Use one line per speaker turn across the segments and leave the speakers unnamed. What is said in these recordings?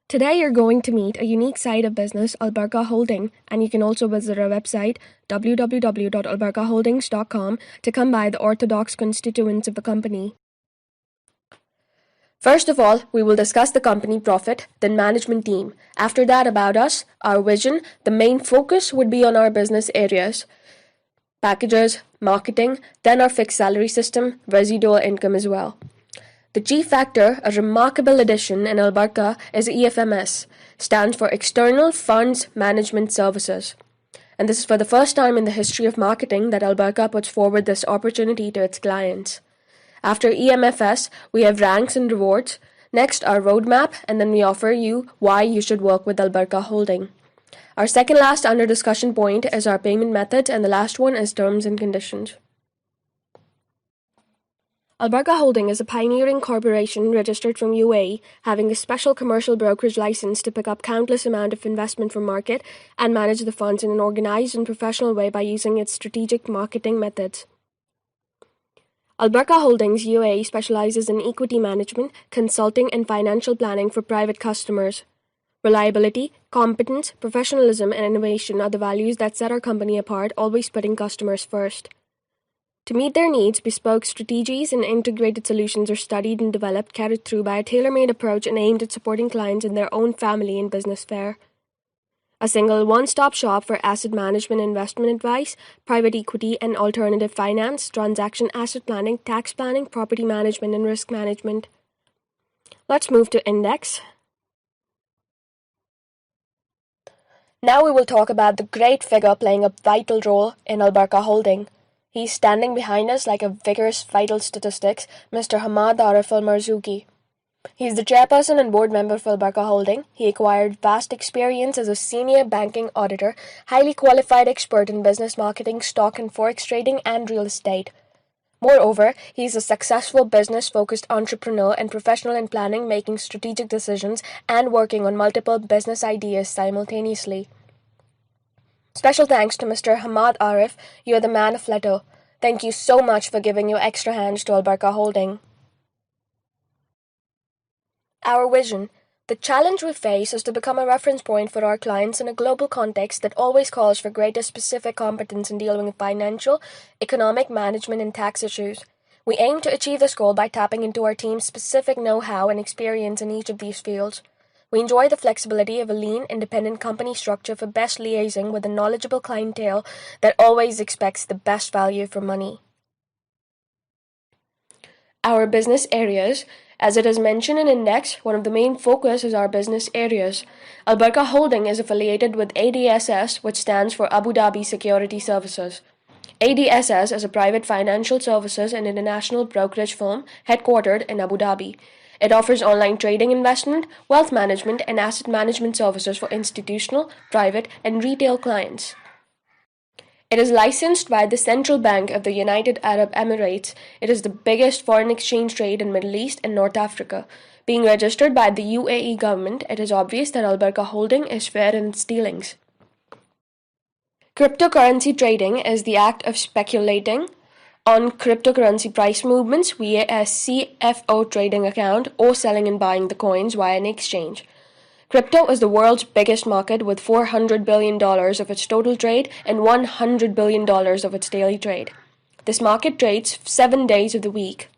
Today you're going to meet a unique side of business, Albarka Holding, and you can also visit our website www.albarkaholdings.com to come by the orthodox constituents of the company. First of all, we will discuss the company profit, then management team. After that, about us, our vision. The main focus would be on our business areas, packages, marketing, then our fixed salary system, residual income as well. The chief factor, a remarkable addition in Albarka, is EFMS, stands for External Funds Management Services. And this is for the first time in the history of marketing that Albarka puts forward this opportunity to its clients. After EMFS, we have ranks and rewards. Next, our roadmap, and then we offer you why you should work with Albarka Holding. Our second last under discussion point is our payment methods, and the last one is terms and conditions. Albarka Holding is a pioneering corporation registered from UAE, having a special commercial brokerage license to pick up countless amount of investment from market and manage the funds in an organized and professional way by using its strategic marketing methods. Albarka Holdings UAE specializes in equity management, consulting, and financial planning for private customers. Reliability, competence, professionalism, and innovation are the values that set our company apart, always putting customers first. To meet their needs, bespoke strategies and integrated solutions are studied and developed, carried through by a tailor-made approach and aimed at supporting clients in their own family and business fare. A single one-stop shop for asset management, investment advice, private equity and alternative finance, transaction asset planning, tax planning, property management, and risk management. Let's move to index. Now we will talk about the great figure playing a vital role in Albarka Holding. He's standing behind us like a vigorous vital statistics, Mr. Hamad Arif Al-Marzouki. He's the chairperson and board member for Albarka Holding. He acquired vast experience as a senior banking auditor, highly qualified expert in business marketing, stock and forex trading, and real estate. Moreover, he's a successful business-focused entrepreneur and professional in planning, making strategic decisions, and working on multiple business ideas simultaneously. Special thanks to Mr. Hamad Arif. You are the man of letter. Thank you so much for giving your extra hands to Albarka Holding. Our vision. The challenge we face is to become a reference point for our clients in a global context that always calls for greater specific competence in dealing with financial, economic, management, and tax issues. We aim to achieve this goal by tapping into our team's specific know-how and experience in each of these fields. We enjoy the flexibility of a lean, independent company structure for best liaising with a knowledgeable clientele that always expects the best value for money. Our business areas. As it is mentioned in Index, one of the main focus is our business areas. Albarka Holding is affiliated with ADSS, which stands for Abu Dhabi Security Services. ADSS is a private financial services and international brokerage firm headquartered in Abu Dhabi. It offers online trading, investment, wealth management, and asset management services for institutional, private, and retail clients. It is licensed by the Central Bank of the United Arab Emirates. It is the biggest foreign exchange trade in Middle East and North Africa. Being registered by the UAE government, it is obvious that Albarka Holding is fair in its dealings. Cryptocurrency trading is the act of speculating on cryptocurrency price movements via a CFO trading account or selling and buying the coins via an exchange. Crypto is the world's biggest market with $400 billion of its total trade and $100 billion of its daily trade. This market trades 7 days of the week.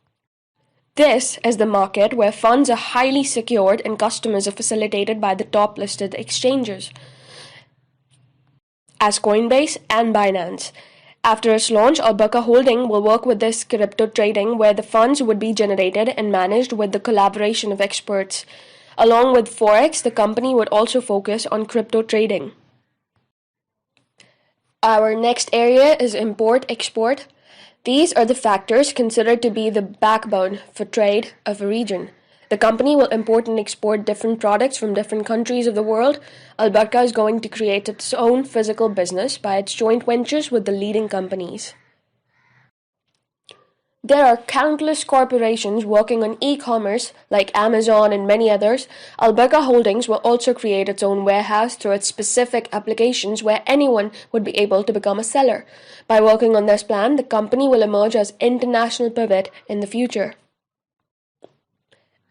This is the market where funds are highly secured and customers are facilitated by the top listed exchanges as Coinbase and Binance. After its launch, Albarka Holding will work with this crypto trading where the funds would be generated and managed with the collaboration of experts. Along with Forex, the company would also focus on crypto trading. Our next area is import-export. These are the factors considered to be the backbone for trade of a region. The company will import and export different products from different countries of the world. Albarka is going to create its own physical business by its joint ventures with the leading companies. There are countless corporations working on e-commerce like Amazon and many others. Albarka Holdings will also create its own warehouse through its specific applications where anyone would be able to become a seller. By working on this plan, the company will emerge as international pivot in the future.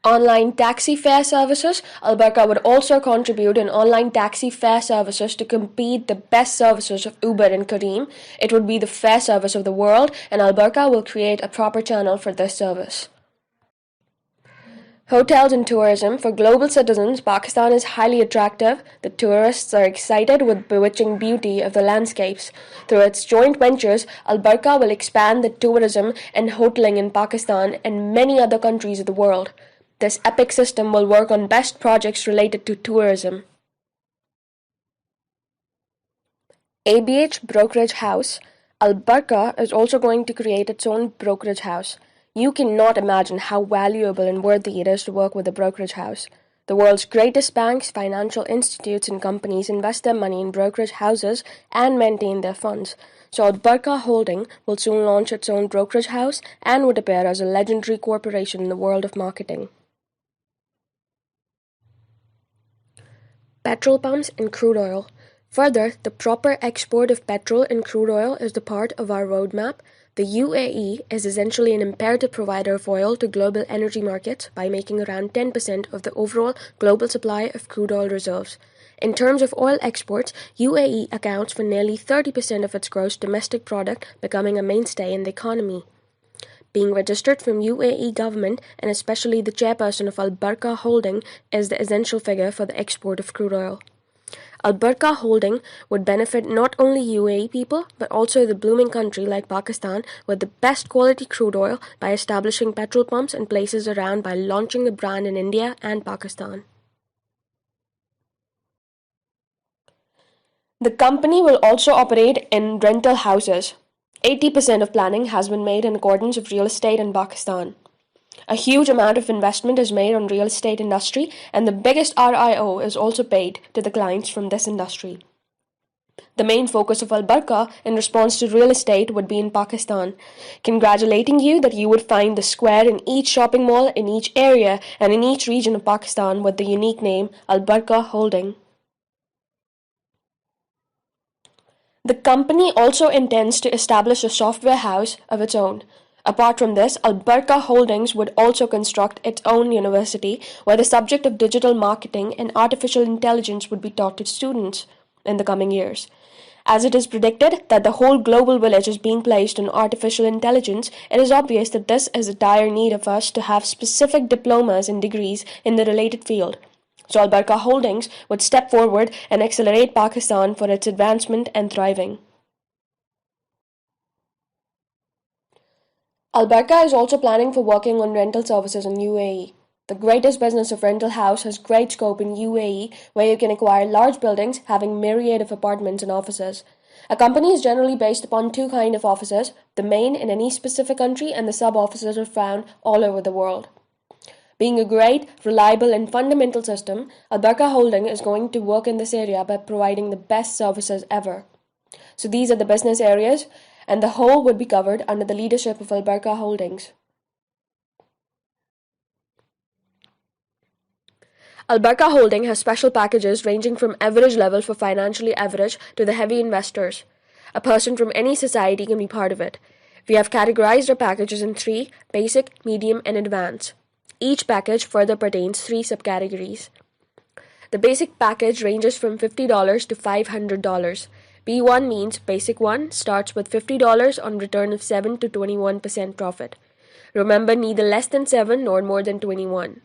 Online taxi fare services. Albarka would also contribute in online taxi fare services to compete the best services of Uber and Careem. It would be the fare service of the world, and Albarka will create a proper channel for this service. Hotels and tourism. For global citizens, Pakistan is highly attractive. The tourists are excited with bewitching beauty of the landscapes. Through its joint ventures, Albarka will expand the tourism and hoteling in Pakistan and many other countries of the world. This epic system will work on best projects related to tourism. ABH Brokerage House. Albarka is also going to create its own brokerage house. You cannot imagine how valuable and worthy it is to work with a brokerage house. The world's greatest banks, financial institutes, and companies invest their money in brokerage houses and maintain their funds. So Albarka Holding will soon launch its own brokerage house and would appear as a legendary corporation in the world of marketing. Petrol pumps and crude oil. Further, the proper export of petrol and crude oil is the part of our roadmap. The UAE is essentially an imperative provider of oil to global energy markets by making around 10% of the overall global supply of crude oil reserves. In terms of oil exports, UAE accounts for nearly 30% of its gross domestic product, becoming a mainstay in the economy. Being registered from UAE government and especially the chairperson of Albarka Holding is the essential figure for the export of crude oil. Albarka Holding would benefit not only UAE people but also the blooming country like Pakistan with the best quality crude oil by establishing petrol pumps in places around by launching the brand in India and Pakistan. The company will also operate in rental houses. 80% of planning has been made in accordance with real estate in Pakistan. A huge amount of investment is made on real estate industry, and the biggest RIO is also paid to the clients from this industry. The main focus of Albarka in response to real estate would be in Pakistan. Congratulating you that you would find the square in each shopping mall in each area and in each region of Pakistan with the unique name Albarka Holding. The company also intends to establish a software house of its own. Apart from this, Albarka Holdings would also construct its own university where the subject of digital marketing and artificial intelligence would be taught to students in the coming years. As it is predicted that the whole global village is being placed on artificial intelligence, it is obvious that this is a dire need of us to have specific diplomas and degrees in the related field. So Albarka Holdings would step forward and accelerate Pakistan for its advancement and thriving. Albarka is also planning for working on rental services in UAE. The greatest business of rental house has great scope in UAE, where you can acquire large buildings having myriad of apartments and offices. A company is generally based upon two kinds of offices, the main in any specific country and the sub-offices are found all over the world. Being a great, reliable and fundamental system, Albarka Holding is going to work in this area by providing the best services ever. So these are the business areas, and the whole would be covered under the leadership of Albarka Holdings. Albarka Holding has special packages ranging from average level for financially average to the heavy investors. A person from any society can be part of it. We have categorized our packages in 3, basic, medium and advanced. Each package further pertains 3 subcategories. The basic package ranges from $50 to $500. B1 means Basic 1 starts with $50 on return of 7 to 21% profit. Remember, neither less than 7 nor more than 21.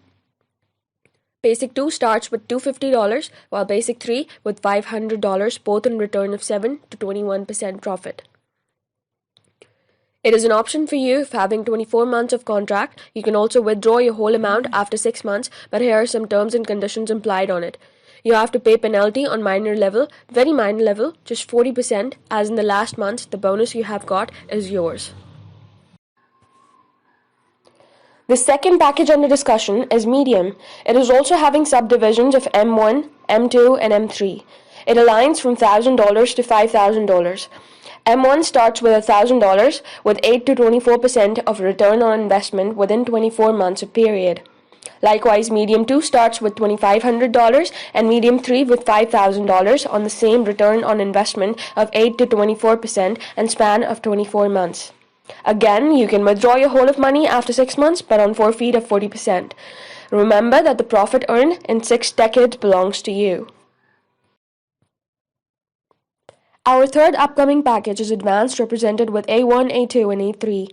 Basic 2 starts with $250 while Basic 3 with $500 both on return of 7 to 21% profit. It is an option for you if having 24 months of contract. You can also withdraw your whole amount after 6 months, but here are some terms and conditions implied on it. You have to pay penalty on minor level, very minor level, just 40%, as in the last month the bonus you have got is yours. The second package under discussion is medium. It is also having subdivisions of M1, M2 and M3. It aligns from $1,000 to $5,000. M1 starts with $1,000 with 8 to 24% of return on investment within 24 months of period. Likewise, medium 2 starts with $2,500 and medium 3 with $5,000 on the same return on investment of 8 to 24% and span of 24 months. Again, you can withdraw your whole of money after 6 months but on forfeit of 40%. Remember that the profit earned in 6 decades belongs to you. Our third upcoming package is advanced, represented with A1, A2, and A3.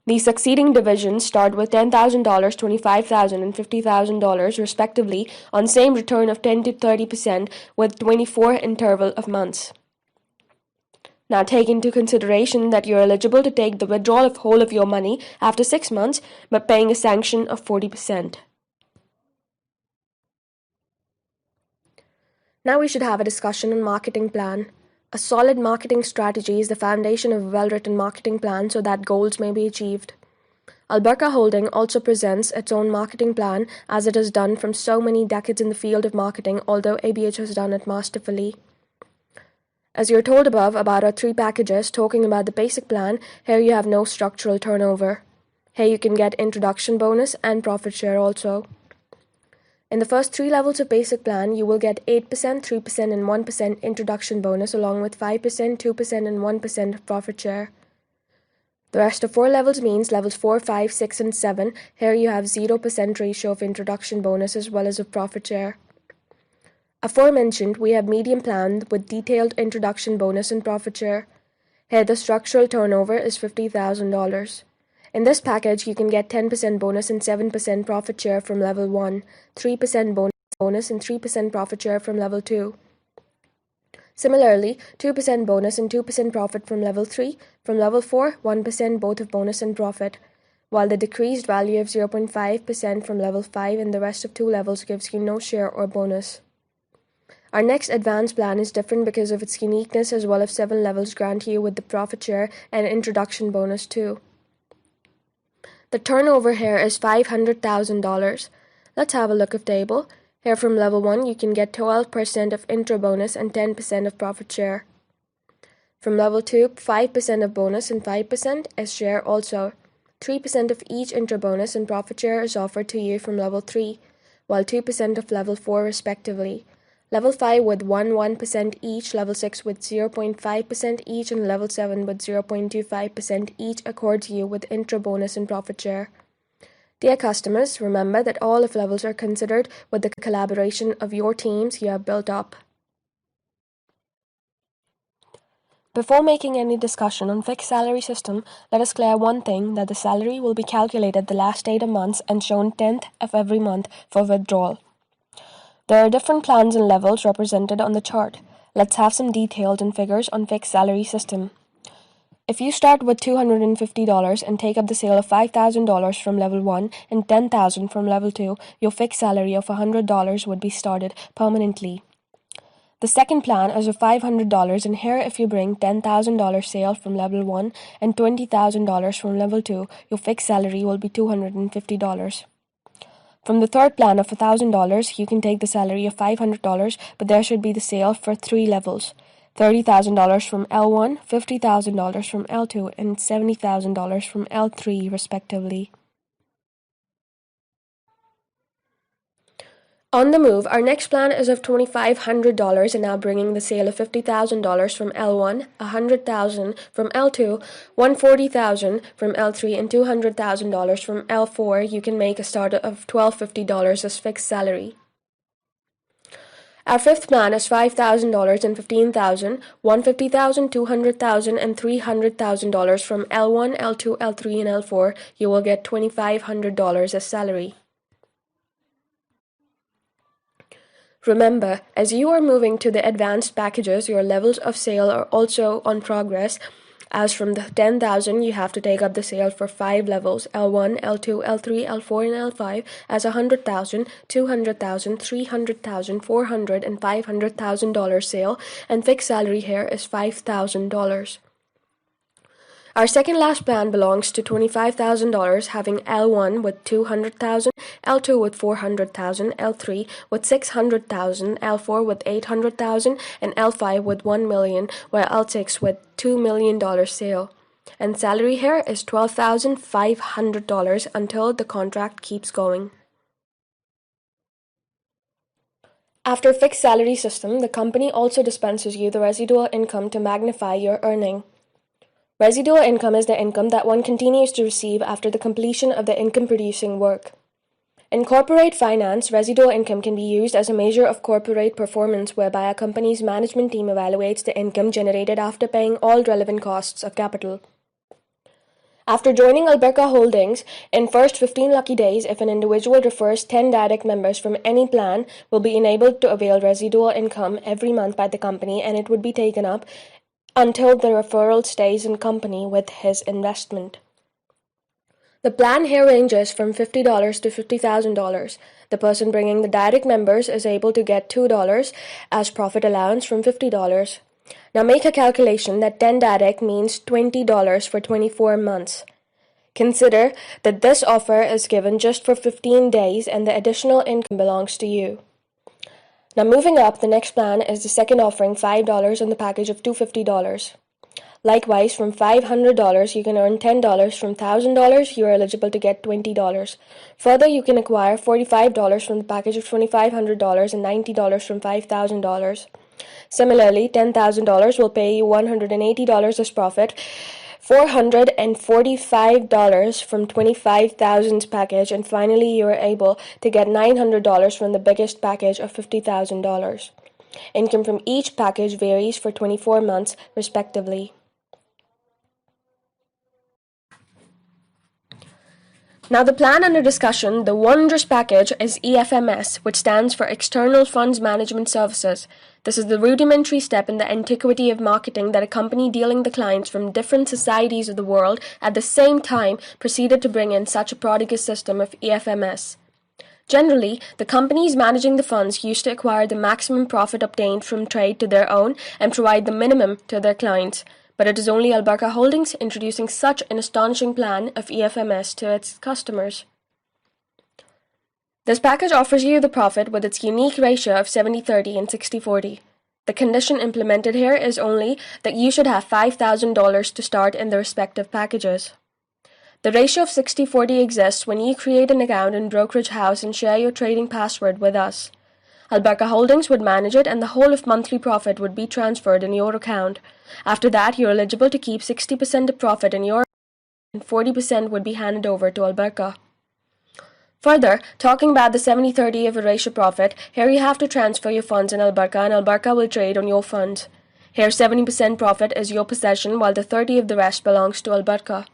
These succeeding divisions start with $10,000, $25,000, and $50,000 respectively on same return of 10 to 30% with 24 interval of months. Now take into consideration that you're eligible to take the withdrawal of whole of your money after 6 months, but paying a sanction of 40%. Now we should have a discussion on marketing plan. A solid marketing strategy is the foundation of a well-written marketing plan so that goals may be achieved. Albarka Holding also presents its own marketing plan as it has done from so many decades in the field of marketing, although ABH has done it masterfully. As you're told above about our 3 packages, talking about the basic plan, here you have no structural turnover. Here you can get introduction bonus and profit share also. In the first 3 levels of basic plan, you will get 8%, 3% and 1% introduction bonus along with 5%, 2% and 1% of profit share. The rest of 4 levels means levels 4, 5, 6 and 7. Here you have 0% ratio of introduction bonus as well as of profit share. Aforementioned, we have medium plan with detailed introduction bonus and profit share. Here the structural turnover is $50,000. In this package, you can get 10% bonus and 7% profit share from level 1, 3% bonus and 3% profit share from level 2. Similarly, 2% bonus and 2% profit from level 3, from level 4, 1% both of bonus and profit, while the decreased value of 0.5% from level 5 and the rest of 2 levels gives you no share or bonus. Our next advanced plan is different because of its uniqueness as well as 7 levels grant you with the profit share and introduction bonus too. The turnover here is $500,000. Let's have a look at table. Here from level 1 you can get 12% of intro bonus and 10% of profit share. From level 2, 5% of bonus and 5% as share also. 3% of each intro bonus and profit share is offered to you from level 3, while 2% of level 4 respectively. Level 5 with 1% each, level 6 with 0.5% each, and level 7 with 0.25% each accords you with intro bonus and profit share. Dear customers, remember that all of levels are considered with the collaboration of your teams you have built up. Before making any discussion on fixed salary system, let us clear one thing, that the salary will be calculated the last date of months and shown 10th of every month for withdrawal. There are different plans and levels represented on the chart. Let's have some details and figures on fixed salary system. If you start with $250 and take up the sale of $5,000 from level 1 and $10,000 from level 2, your fixed salary of $100 would be started permanently. The second plan is of $500, and here if you bring $10,000 sale from level 1 and $20,000 from level 2, your fixed salary will be $250. From the third plan of $1,000, you can take the salary of $500, but there should be the sale for 3 levels. $30,000 from L1, $50,000 from L2, and $70,000 from L3 respectively. On the move, our next plan is of $2,500 and now bringing the sale of $50,000 from L1, $100,000 from L2, $140,000 from L3, and $200,000 from L4. You can make a start of $1,250 as fixed salary. Our fifth plan is $5,000 and $15,000, $150,000, $200,000, and $300,000 from L1, L2, L3, and L4. You will get $2,500 as salary. Remember, as you are moving to the advanced packages, your levels of sale are also on progress. As from the 10,000, you have to take up the sale for 5 levels, L1, L2, L3, L4, and L5 as $100,000, $200,000, $300,000, $400,000, and $500,000 sale, and fixed salary here is $5,000. Our second last plan belongs to $25,000, having L1 with $200,000, L2 with $400,000, L3 with $600,000, L4 with $800,000, and L5 with $1 million, while L6 with $2 million sale. And salary here is $12,500 until the contract keeps going. After fixed salary system, the company also dispenses you the residual income to magnify your earning. Residual income is the income that one continues to receive after the completion of the income-producing work. In corporate finance, residual income can be used as a measure of corporate performance whereby a company's management team evaluates the income generated after paying all relevant costs of capital. After joining Albarka Holdings, in first 15 lucky days, if an individual refers 10 direct members from any plan, will be enabled to avail residual income every month by the company, and it would be taken up until the referral stays in company with his investment. The plan here ranges from $50 to $50,000. The person bringing the direct members is able to get $2 as profit allowance from $50. Now make a calculation that 10 direct means $20 for 24 months. Consider that this offer is given just for 15 days and the additional income belongs to you. Now moving up, the next plan is the second offering $5 on the package of $250. Likewise, from $500 you can earn $10. From $1,000 you are eligible to get $20. Further, you can acquire $45 from the package of $2,500 and $90 from $5,000. Similarly, $10,000 will pay you $180 as profit, $445 from $25,000's package, and finally you are able to get $900 from the biggest package of $50,000. Income from each package varies for 24 months respectively. Now the plan under discussion, the wondrous package, is EFMS, which stands for External Funds Management Services. This is the rudimentary step in the antiquity of marketing that a company dealing the clients from different societies of the world at the same time proceeded to bring in such a prodigious system of EFMS. Generally, the companies managing the funds used to acquire the maximum profit obtained from trade to their own and provide the minimum to their clients. But it is only Albarka Holdings introducing such an astonishing plan of EFMS to its customers. This package offers you the profit with its unique ratio of 70-30 and 60-40. The condition implemented here is only that you should have $5,000 to start in the respective packages. The ratio of 60-40 exists when you create an account in brokerage house and share your trading password with us. Albarka Holdings would manage it and the whole of monthly profit would be transferred in your account. After that, you're eligible to keep 60% of profit in your account and 40% would be handed over to Albarka. Further, talking about the 70-30 of a ratio profit, here you have to transfer your funds in Albarka and Albarka will trade on your funds. Here 70% profit is your possession while the 30 of the rest belongs to Albarka.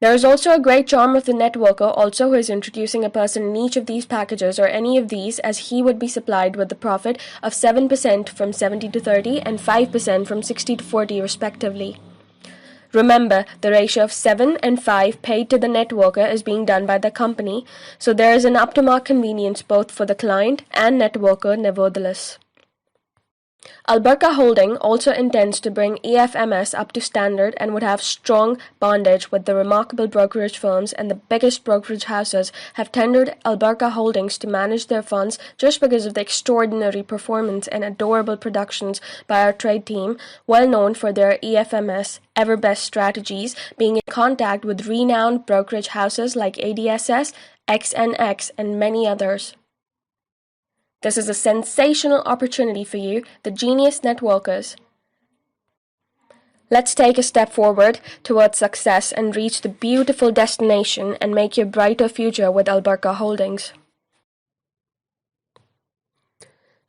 There is also a great charm of the networker also who is introducing a person in each of these packages or any of these, as he would be supplied with the profit of 7% from 70 to 30 and 5% from 60 to 40 respectively. Remember, the ratio of 7 and 5 paid to the networker is being done by the company, so there is an up-to-mark convenience both for the client and networker nevertheless. Albarka Holding also intends to bring EFMS up to standard and would have strong bondage with the remarkable brokerage firms, and the biggest brokerage houses have tendered Albarka Holdings to manage their funds just because of the extraordinary performance and adorable productions by our trade team, well known for their EFMS ever best strategies, being in contact with renowned brokerage houses like ADSS, XNX, and many others. This is a sensational opportunity for you, the genius networkers. Let's take a step forward towards success and reach the beautiful destination and make your brighter future with Albarka Holdings.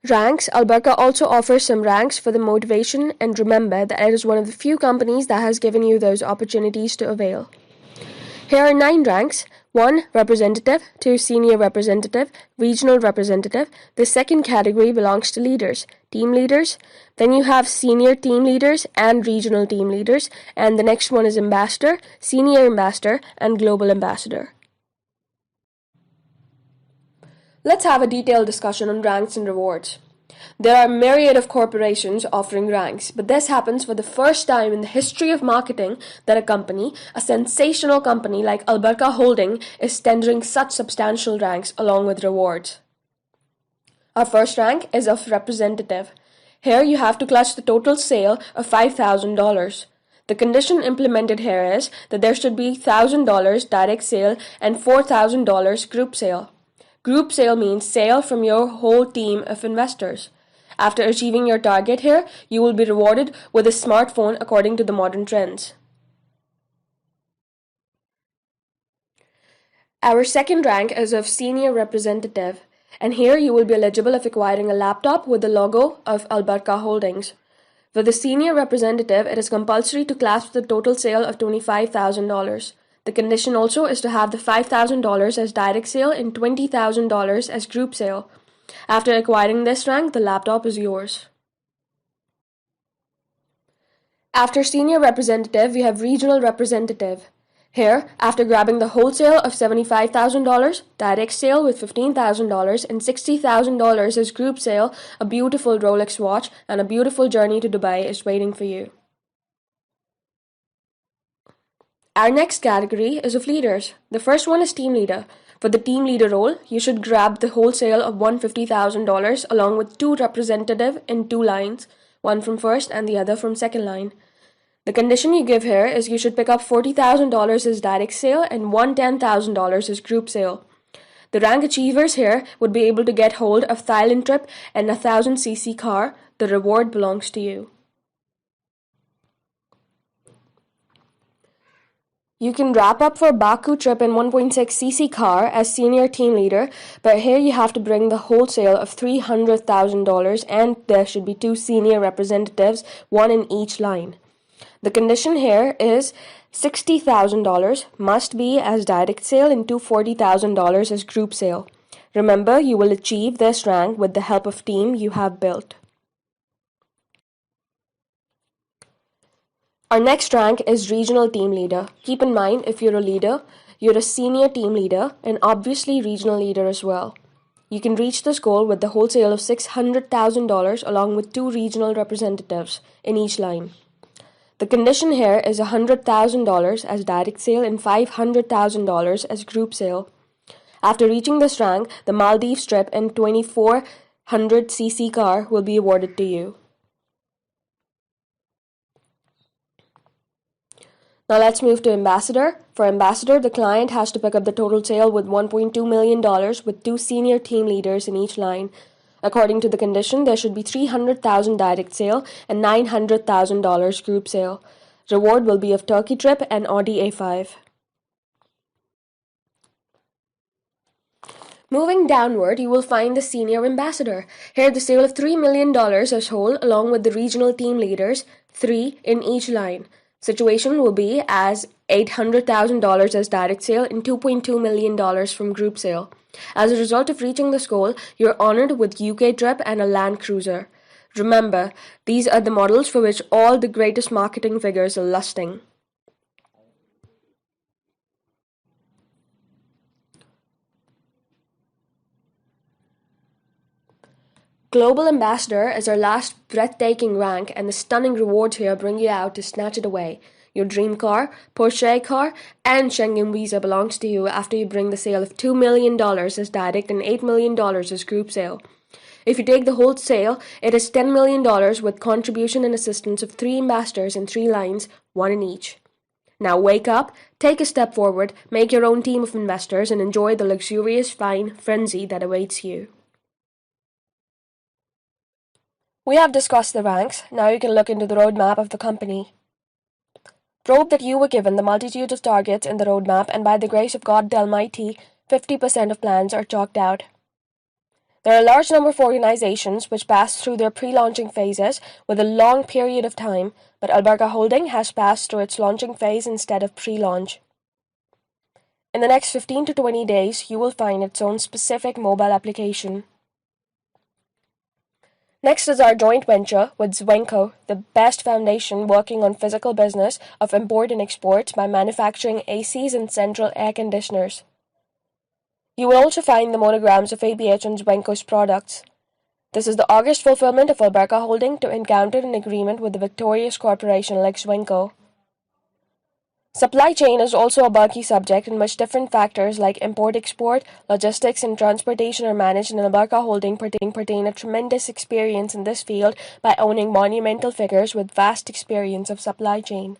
Ranks. Albarka also offers some ranks for the motivation, and remember that it is one of the few companies that has given you those opportunities to avail. Here are 9 ranks. 1. Representative. 2. Senior representative. Regional representative. The second category belongs to leaders, team leaders. Then you have senior team leaders and regional team leaders. And the next one is ambassador, senior ambassador, and global ambassador. Let's have a detailed discussion on ranks and rewards. There are a myriad of corporations offering ranks, but this happens for the first time in the history of marketing that a company, a sensational company like Albarka Holding, is tendering such substantial ranks along with rewards. Our first rank is of representative. Here you have to clutch the total sale of $5,000. The condition implemented here is that there should be $1,000 direct sale and $4,000 group sale. Group sale means sale from your whole team of investors. After achieving your target here, you will be rewarded with a smartphone according to the modern trends. Our second rank is of Senior Representative, and here you will be eligible of acquiring a laptop with the logo of Albarka Holdings. For the Senior Representative, it is compulsory to clasp the total sale of $25,000. The condition also is to have the $5,000 as direct sale and $20,000 as group sale. After acquiring this rank, the laptop is yours. After Senior Representative, we have Regional Representative. Here, after grabbing the wholesale of $75,000, direct sale with $15,000, and $60,000 as group sale, a beautiful Rolex watch and a beautiful journey to Dubai is waiting for you. Our next category is of leaders. The first one is team leader. For the team leader role, you should grab the wholesale of $150,000 along with 2 representative in 2 lines, one from first and the other from second line. The condition you give here is you should pick up $40,000 as direct sale and $110,000 as group sale. The rank achievers here would be able to get hold of Thailand trip and a 1000cc car. The reward belongs to you. You can wrap up for Baku trip in 1.6cc car as senior team leader, but here you have to bring the wholesale of $300,000 and there should be 2 senior representatives, one in each line. The condition here is $60,000 must be as direct sale and $240,000 as group sale. Remember, you will achieve this rank with the help of team you have built. Our next rank is Regional Team Leader. Keep in mind, if you're a leader, you're a senior team leader and obviously regional leader as well. You can reach this goal with the wholesale of $600,000 along with 2 regional representatives in each line. The condition here is $100,000 as direct sale and $500,000 as group sale. After reaching this rank, the Maldives trip and 2400cc car will be awarded to you. Now let's move to Ambassador. For Ambassador, the client has to pick up the total sale with $1.2 million with 2 senior team leaders in each line. According to the condition, there should be $300,000 direct sale and $900,000 group sale. Reward will be of Turkey trip and Audi A5. Moving downward, you will find the Senior Ambassador. Here, the sale of $3 million as whole, along with the regional team leaders, 3 in each line. Situation will be as $800,000 as direct sale and $2.2 million from group sale. As a result of reaching this goal, you're honored with UK trip and a Land Cruiser. Remember, these are the models for which all the greatest marketing figures are lusting. Global Ambassador is our last breathtaking rank, and the stunning rewards here bring you out to snatch it away. Your dream car, Porsche car, and Schengen visa belongs to you after you bring the sale of $2 million as direct and $8 million as group sale. If you take the whole sale, it is $10 million with contribution and assistance of 3 ambassadors in 3 lines, 1 in each. Now wake up, take a step forward, make your own team of investors, and enjoy the luxurious fine frenzy that awaits you. We have discussed the ranks. Now you can look into the roadmap of the company. Probe that you were given the multitude of targets in the roadmap, and by the grace of God Almighty, 50% of plans are chalked out. There are a large number of organizations which pass through their pre-launching phases with a long period of time, but Albarka Holding has passed through its launching phase instead of pre-launch. In the next 15 to 20 days, you will find its own specific mobile application. Next is our joint venture with Zwenko, the best foundation working on physical business of import and export by manufacturing ACs and central air conditioners. You will also find the monograms of ABH on Zwenko's products. This is the August fulfillment of Albarka Holding to encounter an agreement with a victorious corporation like Zwenko. Supply chain is also a bulky subject in which different factors like import-export, logistics, and transportation are managed, and Albarka Holding pertain a tremendous experience in this field by owning monumental figures with vast experience of supply chain.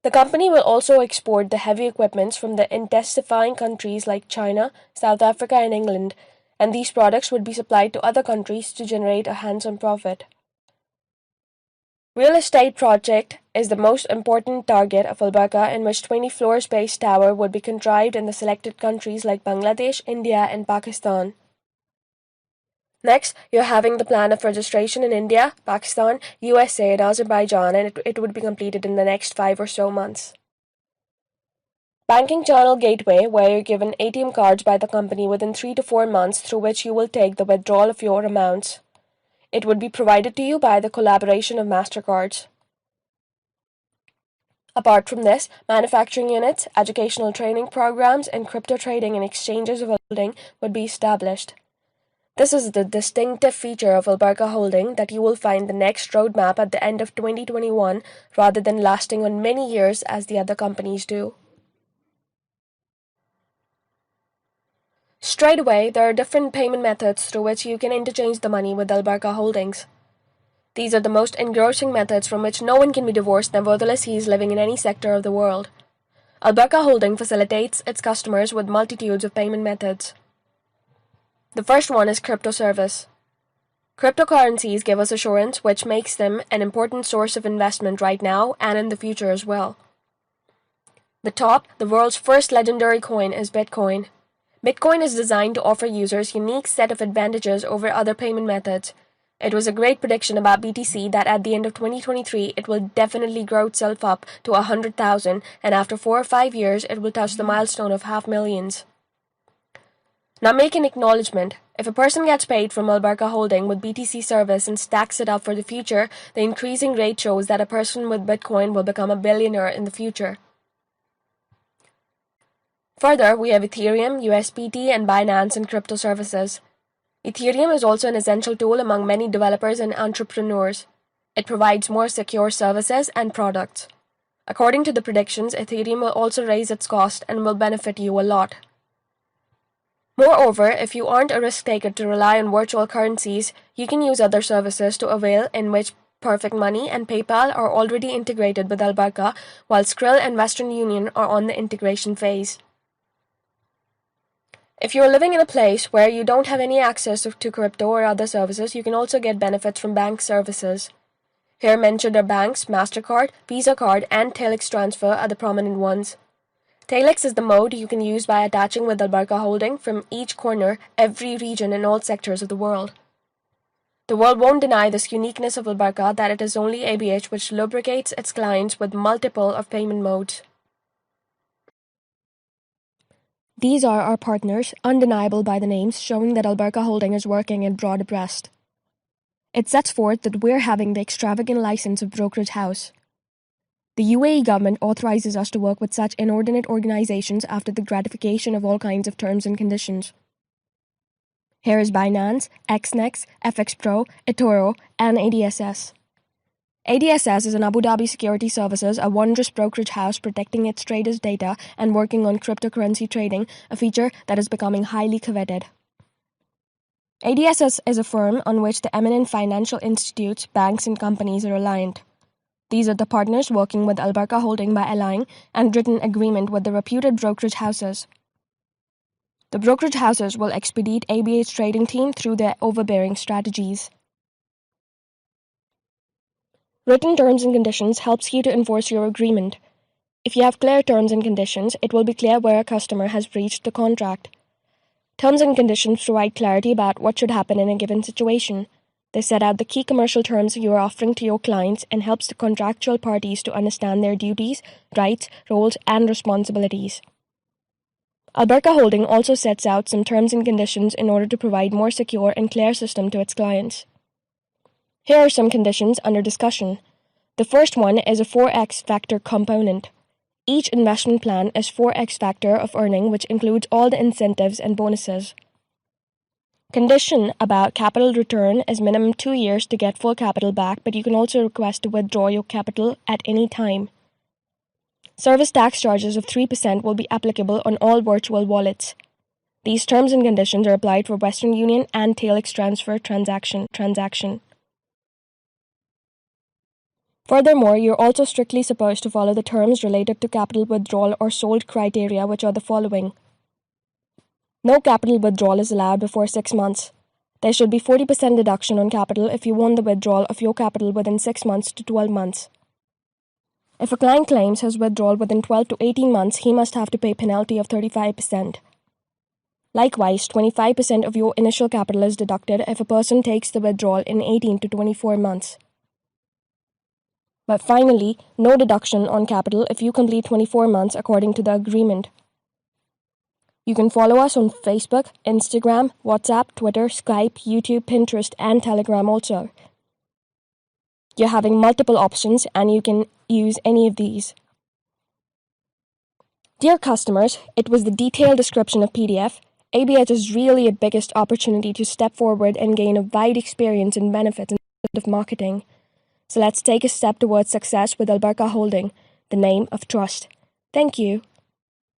The company will also export the heavy equipments from the intensifying countries like China, South Africa, and England, and these products would be supplied to other countries to generate a handsome profit. Real estate project is the most important target of Albarka, in which 20 floors-based tower would be contrived in the selected countries like Bangladesh, India and Pakistan. Next, you're having the plan of registration in India, Pakistan, USA and Azerbaijan, and it would be completed in the next 5 or so months. Banking channel gateway, where you're given ATM cards by the company within 3 to 4 months through which you will take the withdrawal of your amounts. It would be provided to you by the collaboration of MasterCards. Apart from this, manufacturing units, educational training programs, and crypto trading and exchanges of holding would be established. This is the distinctive feature of Albarka Holding, that you will find the next roadmap at the end of 2021 rather than lasting on many years as the other companies do. Straight away, there are different payment methods through which you can interchange the money with Albarka Holdings. These are the most engrossing methods from which no one can be divorced, nevertheless he is living in any sector of the world. Albarka Holding facilitates its customers with multitudes of payment methods. The first one is crypto service. Cryptocurrencies give us assurance, which makes them an important source of investment right now and in the future as well. The world's first legendary coin is Bitcoin. Bitcoin is designed to offer users a unique set of advantages over other payment methods. It was a great prediction about BTC that at the end of 2023 it will definitely grow itself up to 100,000, and after 4 or 5 years it will touch the milestone of 500,000. Now make an acknowledgement. If a person gets paid from Albarka Holding with BTC service and stacks it up for the future, the increasing rate shows that a person with Bitcoin will become a billionaire in the future. Further, we have Ethereum, USDT, and Binance in crypto services. Ethereum is also an essential tool among many developers and entrepreneurs. It provides more secure services and products. According to the predictions, Ethereum will also raise its cost and will benefit you a lot. Moreover, if you aren't a risk taker to rely on virtual currencies, you can use other services to avail, in which Perfect Money and PayPal are already integrated with Albarka, while Skrill and Western Union are on the integration phase. If you're living in a place where you don't have any access to crypto or other services, you can also get benefits from bank services. Here mentioned are banks, MasterCard, Visa Card, and Telex Transfer are the prominent ones. Telex is the mode you can use by attaching with Albarka Holding from each corner, every region, and all sectors of the world. The world won't deny this uniqueness of Albarka, that it is only ABH which lubricates its clients with multiple of payment modes. These are our partners, undeniable by the names, showing that Albarka Holding is working and broad abreast. It sets forth that we're having the extravagant license of brokerage house. The UAE government authorizes us to work with such inordinate organizations after the gratification of all kinds of terms and conditions. Here is Binance, XNEX, FX Pro, eToro, and ADSS. ADSS is an Abu Dhabi Security Services, a wondrous brokerage house protecting its traders' data and working on cryptocurrency trading, a feature that is becoming highly coveted. ADSS is a firm on which the eminent financial institutes, banks, and companies are reliant. These are the partners working with Albarka Holding by allying and written agreement with the reputed brokerage houses. The brokerage houses will expedite ABH trading team through their overbearing strategies. Written terms and conditions helps you to enforce your agreement. If you have clear terms and conditions, it will be clear where a customer has breached the contract. Terms and conditions provide clarity about what should happen in a given situation. They set out the key commercial terms you are offering to your clients and helps the contractual parties to understand their duties, rights, roles, and responsibilities. Albarka Holding also sets out some terms and conditions in order to provide more secure and clear system to its clients. Here are some conditions under discussion. The first one is a 4x factor component. Each investment plan is 4x factor of earning, which includes all the incentives and bonuses. Condition about capital return is minimum 2 years to get full capital back, but you can also request to withdraw your capital at any time. Service tax charges of 3% will be applicable on all virtual wallets. These terms and conditions are applied for Western Union and Telex Transfer transaction. Furthermore, you're also strictly supposed to follow the terms related to capital withdrawal or sold criteria, which are the following. No capital withdrawal is allowed before 6 months. There should be 40% deduction on capital if you want the withdrawal of your capital within 6 months to 12 months. If a client claims his withdrawal within 12 to 18 months, he must have to pay a penalty of 35%. Likewise, 25% of your initial capital is deducted if a person takes the withdrawal in 18 to 24 months. But finally, no deduction on capital if you complete 24 months according to the agreement. You can follow us on Facebook, Instagram, WhatsApp, Twitter, Skype, YouTube, Pinterest, and Telegram also. You're having multiple options and you can use any of these. Dear customers, it was the detailed description of PDF. ABS is really a biggest opportunity to step forward and gain a wide experience and benefits of marketing. So let's take a step towards success with Albarka Holding, the name of trust. Thank you.